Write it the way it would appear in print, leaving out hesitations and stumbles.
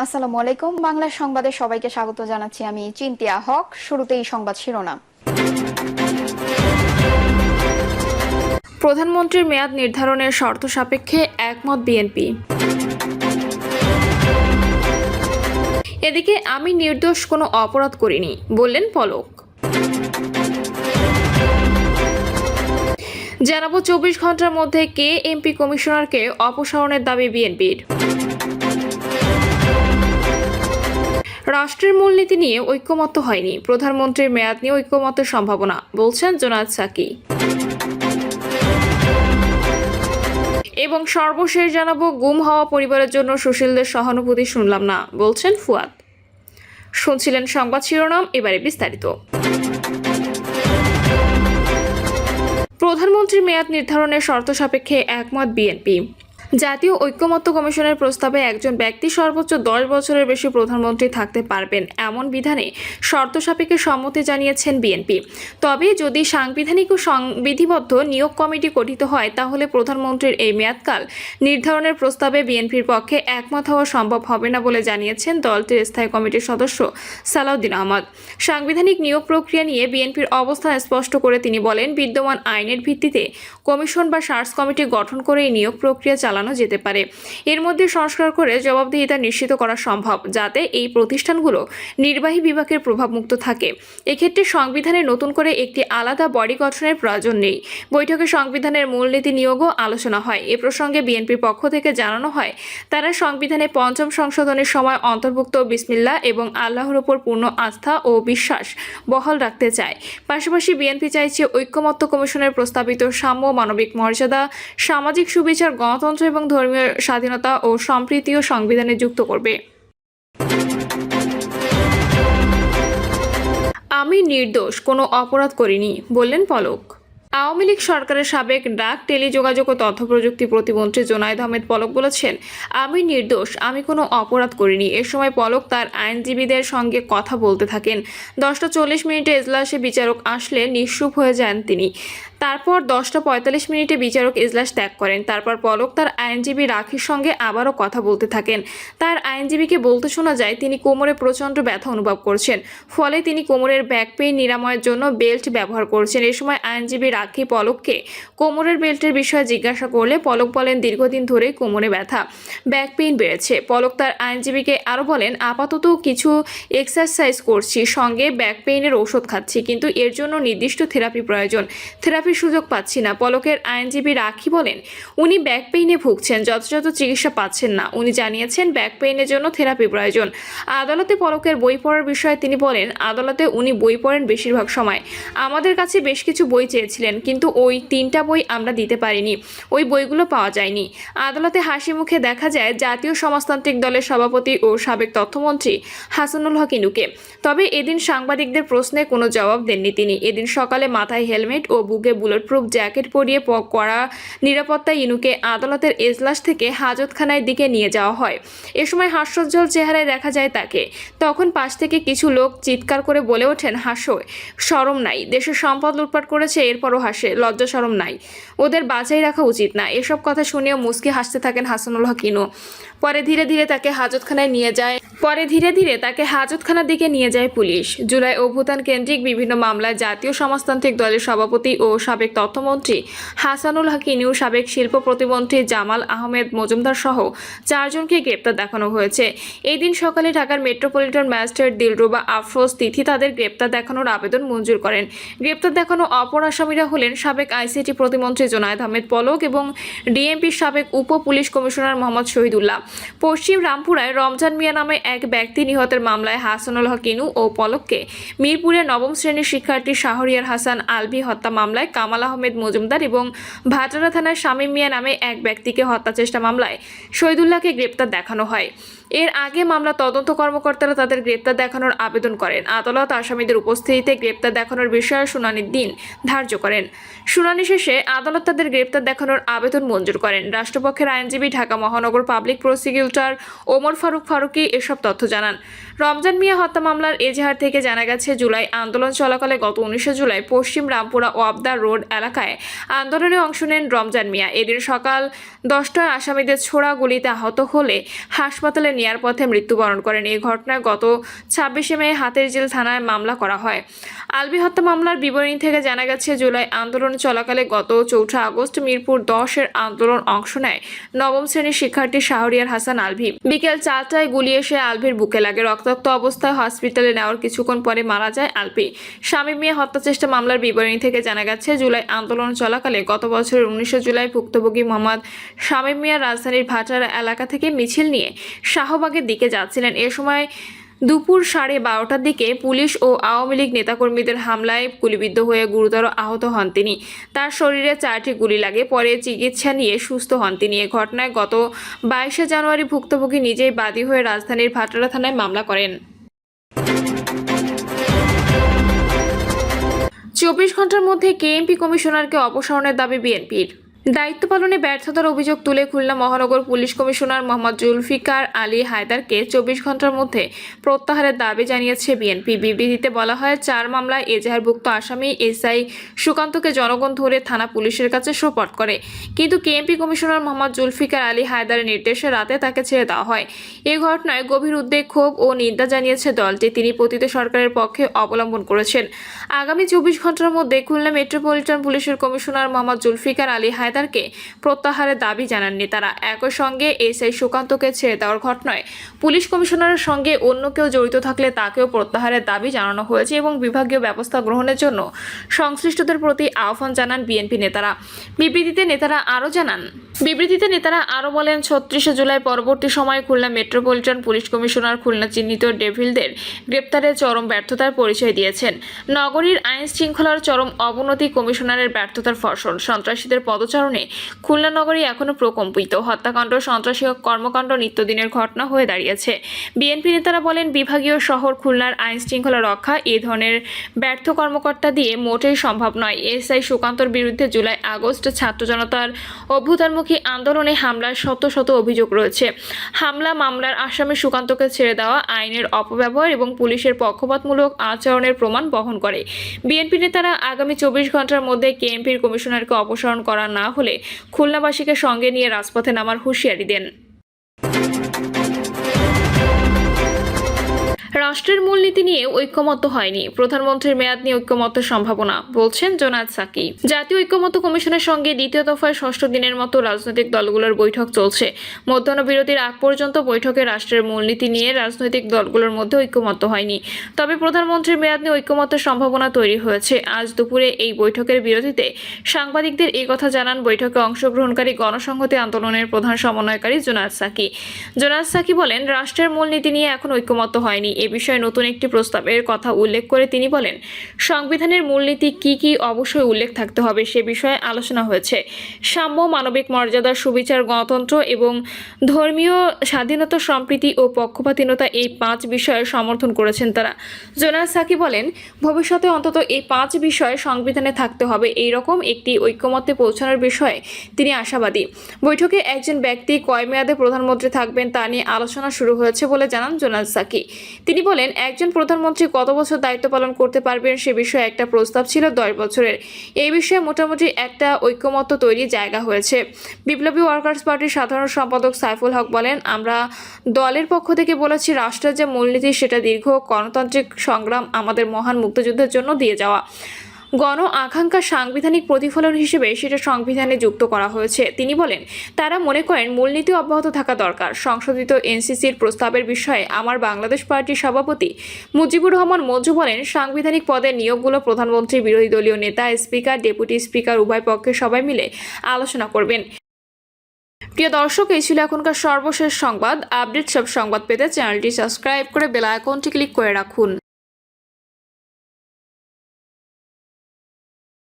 আসসালামু আলাইকুম। বাংলা সংবাদে সবাইকে স্বাগত জানাচ্ছি। আমি চিন্তিয়া হক। শুরুতেই সংবাদ শিরোনাম। প্রধানমন্ত্রীর মেয়াদ নির্ধারণের শর্ত সাপেক্ষে একমত বিএনপি। এদিকে আমি নির্দোষ কোনো অপরাধ করিনি বললেন পলক। জানাবো 24 ঘন্টার মধ্যে কে এমপি কমিশনারকে অপসারণের দাবি বিএনপির। রাষ্ট্রের মূলনীতি নিয়ে ঐক্যমত্য হয়নি, প্রধানমন্ত্রীর মেয়াদ নিয়ে ঐক্যমত্যের সম্ভাবনা বলছেন জোনায়েদ সাকি। এবং সর্বশেষ জানাবো গুম হওয়া পরিবারের জন্য সুশীলদের সহানুভূতি শুনলাম না বলছেন ফুয়াদ। শুনছিলেন সংবাদ শিরোনাম, এবারে বিস্তারিত। প্রধানমন্ত্রীর মেয়াদ নির্ধারণের শর্ত সাপেক্ষে একমত বিএনপি। জাতীয় ঐক্যমত্য কমিশনের প্রস্তাবে একজন ব্যক্তি সর্বোচ্চ 10 বছরের বেশি প্রধানমন্ত্রী থাকতে পারবেন এমন বিধানে শর্ত সাপেক্ষে সম্মতি জানিয়েছেন বিএনপি। তবে যদি সাংবিধানিক ও সংবিধিবদ্ধ নিয়োগ কমিটি গঠিত হয় তাহলে প্রধানমন্ত্রীর এই মেয়াদকাল নির্ধারণের প্রস্তাবে বিএনপির পক্ষে একমত হওয়া সম্ভব হবে না বলে জানিয়েছেন দলটির স্থায়ী কমিটির সদস্য সালাউদ্দিন আহমদ। সাংবিধানিক নিয়োগ প্রক্রিয়া নিয়ে বিএনপির অবস্থান স্পষ্ট করে তিনি বলেন, বিদ্যমান আইনের ভিত্তিতে কমিশন বা সার্চ কমিটি গঠন করে এই নিয়োগ প্রক্রিয়া চালানো যেতে পারে। এর মধ্যে সংস্কার করে জবাবদিহিতা নিশ্চিত করা সম্ভব, যাতে এই প্রতিষ্ঠানগুলো নির্বাহী বিভাগের প্রভাবমুক্ত থাকে। এক্ষেত্রে সংবিধানে নতুন করে একটি আলাদা বডি গঠনের প্রয়োজন নেই। বৈঠকে সংবিধানের মূলনীতি নিয়োগও আলোচনা হয়। এ প্রসঙ্গে বিএনপির পক্ষ থেকে জানানো হয়, তারা সংবিধানে ৫ম সংশোধনের সময় অন্তর্ভুক্ত বিসমিল্লাহ এবং আল্লাহর উপর পূর্ণ আস্থা ও বিশ্বাস বহাল রাখতে চায়। পাশাপাশি বিএনপি চাইছে ঐক্যমত্য কমিশনের প্রস্তাবিত সাম্য, মানবিক মর্যাদা, সামাজিক সুবিচার, গণতন্ত্র এবং ধর্মীয় স্বাধীনতা ও সম্প্রীতিও সংবিধানে যুক্ত করবে। আমি নির্দোষ কোনো অপরাধ করিনি বললেন পলক। আওয়ামী লীগ সরকারের সাবেক ডাক, টেলিযোগাযোগ ও তথ্য প্রযুক্তি প্রতিমন্ত্রী জোনায়েদ আহমেদ পলক বলেছেন, আমি নির্দোষ, আমি কোনো অপরাধ করিনি। এ সময় পলক তার আইনজীবীদের সঙ্গে কথা বলতে থাকেন। 10:40 এজলাসে বিচারক আসলে নিঃসুপ হয়ে যান তিনি। তারপর 10:45 বিচারক এজলাস ত্যাগ করেন। তারপর পলক তার আইনজীবী রাখির সঙ্গে আবারও কথা বলতে থাকেন। তার আইনজীবীকে বলতে শোনা যায় তিনি কোমরে প্রচণ্ড ব্যথা অনুভব করছেন, ফলে তিনি কোমরের ব্যাক পেইন নিরাময়ের জন্য বেল্ট ব্যবহার করছেন। এ সময় আইনজীবী রাখি পলককে কোমরের বেল্টের বিষয়ে জিজ্ঞাসা করলে পলক বলেন, দীর্ঘদিন ধরে কোমরে ব্যথা, ব্যাক পেইন বেড়েছে। পলক তার আইনজীবীকে আরও বলেন, আপাতত কিছু এক্সারসাইজ করছি, সঙ্গে ব্যাক পেইনের ঔষধ খাচ্ছি, কিন্তু এর জন্য নির্দিষ্ট থেরাপি প্রয়োজন, থেরাপির সুযোগ পাচ্ছি না। পলকের আইনজীবী রাখি বলেন, উনি ব্যাক পেইনে ভুগছেন, যথাযথ চিকিৎসা পাচ্ছেন না। উনি জানিয়েছেন ব্যাক পেইনের জন্য থেরাপি প্রয়োজন। আদালতে পলকের বই পড়ার বিষয়ে তিনি বলেন, আদালতে উনি বই পড়েন বেশিরভাগ সময়। আমাদের কাছে বেশ কিছু বই চেয়েছিলেন, কিন্তু ওই 3টা বই আমরা দিতে পারিনি, ওই বইগুলো পাওয়া যায়নি। আদালতে হাসি মুখে দেখা যায় জাতীয় সমাজতান্ত্রিক দলের সভাপতি ও সাবেক তথ্যমন্ত্রী হাসানুল হক ইনুকে। তবে এদিন সাংবাদিকদের প্রশ্নে কোনো জবাব দেননি তিনি। এদিন সকালে মাথায় হেলমেট ও বুকে বুলেট প্রুফ জ্যাকেট পরিয়ে কড়া নিরাপত্তায় ইনুকে আদালতের এজলাস থেকে হাজতখানার দিকে নিয়ে যাওয়া হয়। এ সময় হাস্যোজ্জ্বল চেহারায় দেখা যায় তাকে। তখন পাশ থেকে কিছু লোক চিৎকার করে বলে ওঠেন, হাসো, শরম নাই, দেশের সম্পদ লুটপাট করেছে এরপরও হাসে, লজ্জা শরম নাই, ওদের বাঁচাই রাখা উচিত না। এসব কথা শুনেও মুচকি হাসতে থাকেন হাসানুল হক ইনু। পরে ধীরে ধীরে তাকে হাজতখানার দিকে নিয়ে যায় পুলিশ। জুলাই অভ্যুত্থান কেন্দ্রিক বিভিন্ন মামলায় জাতীয় সমাজতান্ত্রিক দলের সভাপতি ও সাবেক তথ্যমন্ত্রী হাসানুল হক ইনু, সাবেক শিল্প প্রতিমন্ত্রী জামাল আহমেদ মজুমদার সহ 4 জনকে গ্রেপ্তার দেখানো হয়েছে। এই দিন সকালে ঢাকার মেট্রোপলিটন ম্যাজিস্ট্রেট দিলরুবা আফরোজ তিথি তাদের গ্রেপ্তার দেখানোর আবেদন মঞ্জুর করেন। গ্রেপ্তার দেখানো অপর আসামিরা হলেন সাবেক আইসিটি প্রতিমন্ত্রী জোনায়েদ আহমেদ পলক এবং ডিএমপির সাবেক উপ পুলিশ কমিশনার মোহাম্মদ শহীদুল্লাহ। পশ্চিম রামপুরায় রমজান মিয়া নামে এক ব্যক্তি নিহতের মামলায় হাসানুল হক ইনু ও পলককে, মিরপুরে 9ম শ্রেণীর শিক্ষার্থী শাহরিয়ার হাসান আলভি হত্যা মামলায় কামাল আহমেদ মজুমদার এবং ভাটারা থানার শামীম মিয়া নামে এক ব্যক্তিকে হত্যা চেষ্টা মামলায় শহীদুল্লাহকে গ্রেপ্তার দেখানো হয়। এর আগে মামলা তদন্ত কর্মকর্তারা তাদের গ্রেপ্তার দেখানোর আবেদন করেন। আদালত আসামিদের উপস্থিতিতে গ্রেপ্তার দেখানোর বিষয়ে শুনানির দিন ধার্য করেন। শুনানি শেষে আদালত তাদের গ্রেপ্তার দেখানোর আবেদন মঞ্জুর করেন। রাষ্ট্রপক্ষের আইনজীবী ঢাকা মহানগর পাবলিক প্রসিকিউটর ওমর ফারুকি এসব তথ্য জানান। রমজান মিয়া হত্যা মামলার এজাহার থেকে জানা গেছে, জুলাই আন্দোলন চলাকালে গত 19 জুলাই পশ্চিম রামপুরা ওয়াবদার রোড এলাকায় আন্দোলনে অংশ নেন রমজান মিয়া। এদিন সকাল 10টায় আসামিদের ছোড়া গুলিতে আহত হলে হাসপাতালে নেয়ার পথে মৃত্যুবরণ করেন। এই ঘটনায় গত 26 মে হাতিরঝিল থানায় মামলা করা হয়। আলভী হত্যা মামলার বিবরণী থেকে জানা গেছে, জুলাই আন্দোলন চলাকালে গত 4 আগস্ট মিরপুর 10-এর আন্দোলন অংশ নেয় নবম শ্রেণীর শিক্ষার্থী শাহরিয়ার হাসান আলভী। বিকেল 4টায় গুলি এসে আলভীর বুকে লাগে। রক্তাক্ত অবস্থায় হসপিটালে নেওয়ার কিছুক্ষণ পরে মারা যায় আলভী। শামীম মিয়া হত্যা চেষ্টা মামলার বিবরণী থেকে জানা গেছে, জুলাই আন্দোলন চলাকালে গত বছরের 19 জুলাই ভুক্তভোগী মোহাম্মদ শামীম মিয়া রাজধানীর ভাটারা এলাকা থেকে মিছিল নিয়ে শাহবাগের দিকে যাচ্ছিলেন। এ সময় দুপুর 12:30টার দিকে পুলিশ ও আওয়ামী লীগ নেতাকর্মীদের হামলায় গুলিবিদ্ধ হয়ে গুরুতর আহত হন তিনি। তার শরীরে 4টি গুলি লাগে। পরে চিকিৎসা নিয়ে সুস্থ হন তিনি। এ ঘটনায় গত 22 জানুয়ারি ভুক্তভোগী নিজেই বাদী হয়ে রাজধানীর ভাটারা থানায় মামলা করেন। 24 ঘন্টার মধ্যে কেএমপি কমিশনারকে অপসারণের দাবি বিএনপির। দায়িত্ব পালনে ব্যর্থতার অভিযোগ তুলে খুলনা মহানগর পুলিশ কমিশনার মোহাম্মদ জুলফিকার আলী হায়দারকে 24 ঘন্টার মধ্যে প্রত্যাহারের দাবি জানিয়েছে বিএনপি। বিবৃতিতে বলা হয়, 4 মামলায় এজাহারভুক্ত আসামি এসআই সুকান্তকে জনগণ ধরে থানা পুলিশের কাছে সোপর্দ করে, কিন্তু কেএমপি কমিশনার মোহাম্মদ জুলফিকার আলী হায়দারের নির্দেশে রাতে তাকে ছেড়ে দেওয়া হয়। এই ঘটনায় গভীর উদ্বেগ, ক্ষোভ ও নিন্দা জানিয়েছে দলটি। তিনি পতিত সরকারের পক্ষে অবলম্বন করেছেন। আগামী 24 ঘন্টার মধ্যে খুলনা মেট্রোপলিটন পুলিশের কমিশনার মোহাম্মদ জুলফিকার আলী হায়দারকে প্রত্যাহারের দাবি জানাননি তারা। একই সঙ্গে এসআই সুকান্তকে ছেড়ে দেওয়ার ঘটনায় পুলিশ কমিশনারের সঙ্গে অন্য কেউ জড়িত থাকলে তাকেও প্রত্যাহারের দাবি জানানো হয়েছে এবং বিভাগীয় ব্যবস্থা গ্রহণের জন্য সংশ্লিষ্টদের প্রতি আহ্বান জানান বিএনপি নেতারা। বিবৃতিতে নেতারা আরও বলেন, 36 জুলাই পরবর্তী সময়ে Khulna metropolitan police commissioner Khulna চিহ্নিত ডেভিলদের গ্রেপ্তারে চরম ব্যর্থতার পরিচয় দিয়েছেন। নগরীর আইন শৃঙ্খলার চরম অবনতি কমিশনারের ব্যর্থতার ফসল। সন্ত্রাসীদের পদচারণে খুলনা নগরী এখনও প্রকম্পিত। হত্যাকাণ্ড, সন্ত্রাসী কর্মকাণ্ড নিত্যদিনের ঘটনা হয়ে দাঁড়িয়েছে। বিএনপি নেতারা বলেন, বিভাগীয় শহর খুলনার আইন শৃঙ্খলা রক্ষা এ ধরনের ব্যর্থ কর্মকর্তা দিয়ে মোটেই সম্ভব নয়। এসআই সুকান্তর বিরুদ্ধে জুলাই আগস্ট ছাত্র জনতার অভ্যুত্থানমুখী আন্দোলনে হামলার শত শত অভিযোগ রয়েছে। হামলা মামলার আসামি সুকান্তকে ছেড়ে দেওয়া আইনের অপব্যবহার এবং পুলিশের পক্ষপাতমূলক আচরণের প্রমাণ বহন করে। বিএনপি নেতারা আগামী 24 ঘন্টার মধ্যে কেএমপির কমিশনারকে অপসারণ করা না হলে খুলনাবাসীকে সঙ্গে নিয়ে রাজপথে নামার হুঁশিয়ারি দেন। রাষ্ট্রের মূলনীতি নিয়ে ঐক্যমত্য হয়নি, প্রধানমন্ত্রীর মেয়াদ নিয়ে ঐক্যমত্যের সম্ভাবনা, বলছেন জোনায়েদ সাকি। জাতীয় ঐক্যমত্য কমিশনের সঙ্গে দ্বিতীয় দফায় 6ষ্ঠ দিনের মতো রাজনৈতিক দলগুলোর বৈঠক চলছে। মধ্যাহ্ন বিরতির আগ পর্যন্ত বৈঠকে রাষ্ট্রের মূলনীতি নিয়ে রাজনৈতিক দলগুলোর মধ্যে ঐক্যমত্য হয়নি। তবে প্রধানমন্ত্রীর মেয়াদ নিয়ে ঐক্যমত্যের সম্ভাবনা তৈরি হয়েছে। আজ দুপুরে এই বৈঠকের বিরতিতে সাংবাদিকদের এই কথা জানান বৈঠকে অংশগ্রহণকারী গণসংহতি আন্দোলনের প্রধান সমন্বয়কারী জোনায়েদ সাকি। জোনায়েদ সাকি বলেন, রাষ্ট্রের মূলনীতি নিয়ে এখন ঐক্যমত্য হয়নি। এ বিষয়ে নতুন একটি প্রস্তাবের কথা উল্লেখ করে তিনি বলেন, সংবিধানের মূলনীতি কি অবশ্যই উল্লেখ থাকতে হবে সে বিষয়ে আলোচনা হয়েছে। সাম্য, মানবিক মর্যাদা, সুবিচার, গণতন্ত্র এবং ধর্মীয় স্বাধীনতা, সম্প্রীতি ও পক্ষপাতিহীনতা, এই 5 বিষয়ে সমর্থন করেছেন তারা। জোনায়েদ সাকি বলেন, ভবিষ্যতে অন্তত এই 5 বিষয় সংবিধানে থাকতে হবে, এই রকম একটি ঐক্যমত্যে পৌঁছানোর বিষয়ে তিনি আশাবাদী। বৈঠকে একজন ব্যক্তি কয় মেয়াদে প্রধানমন্ত্রী থাকবেন তা নিয়ে আলোচনা শুরু হয়েছে বলে জানান জোনায়েদ সাকি। তিনি বলেন, একজন প্রধানমন্ত্রী কত বছর দায়িত্ব পালন করতে পারবেন সে বিষয়ে একটা প্রস্তাব ছিল 10 বছরের। এই বিষয়ে মোটামুটি একটা ঐক্যমত্য তৈরির জায়গা হয়েছে। বিপ্লবী ওয়ার্কার্স পার্টির সাধারণ সম্পাদক সাইফুল হক বলেন, আমরা দলের পক্ষ থেকে বলেছি, রাষ্ট্রের যে মূলনীতি সেটা দীর্ঘ গণতান্ত্রিক সংগ্রাম, আমাদের মহান মুক্তিযুদ্ধের জন্য দিয়ে যাওয়া গণ আকাঙ্ক্ষা সাংবিধানিক প্রতিফলন হিসেবে সেটা সংবিধানে যুক্ত করা হয়েছে। তিনি বলেন, তারা মনে করেন মূলনীতি অব্যাহত থাকা দরকার। সংশোধিত এনসিসির প্রস্তাবের বিষয়ে আমার বাংলাদেশ পার্টির সভাপতি মুজিবুর রহমান মঞ্জু বলেন, সাংবিধানিক পদের নিয়োগগুলো প্রধানমন্ত্রী, বিরোধী দলীয় নেতা, স্পিকার, ডেপুটি স্পিকার উভয় পক্ষে সবাই মিলে আলোচনা করবেন। প্রিয় দর্শক, এই ছিল এখনকার সর্বশেষ সংবাদ। আপডেট সব সংবাদ পেতে চ্যানেলটি সাবস্ক্রাইব করে বেল আইকনটি ক্লিক করে রাখুন।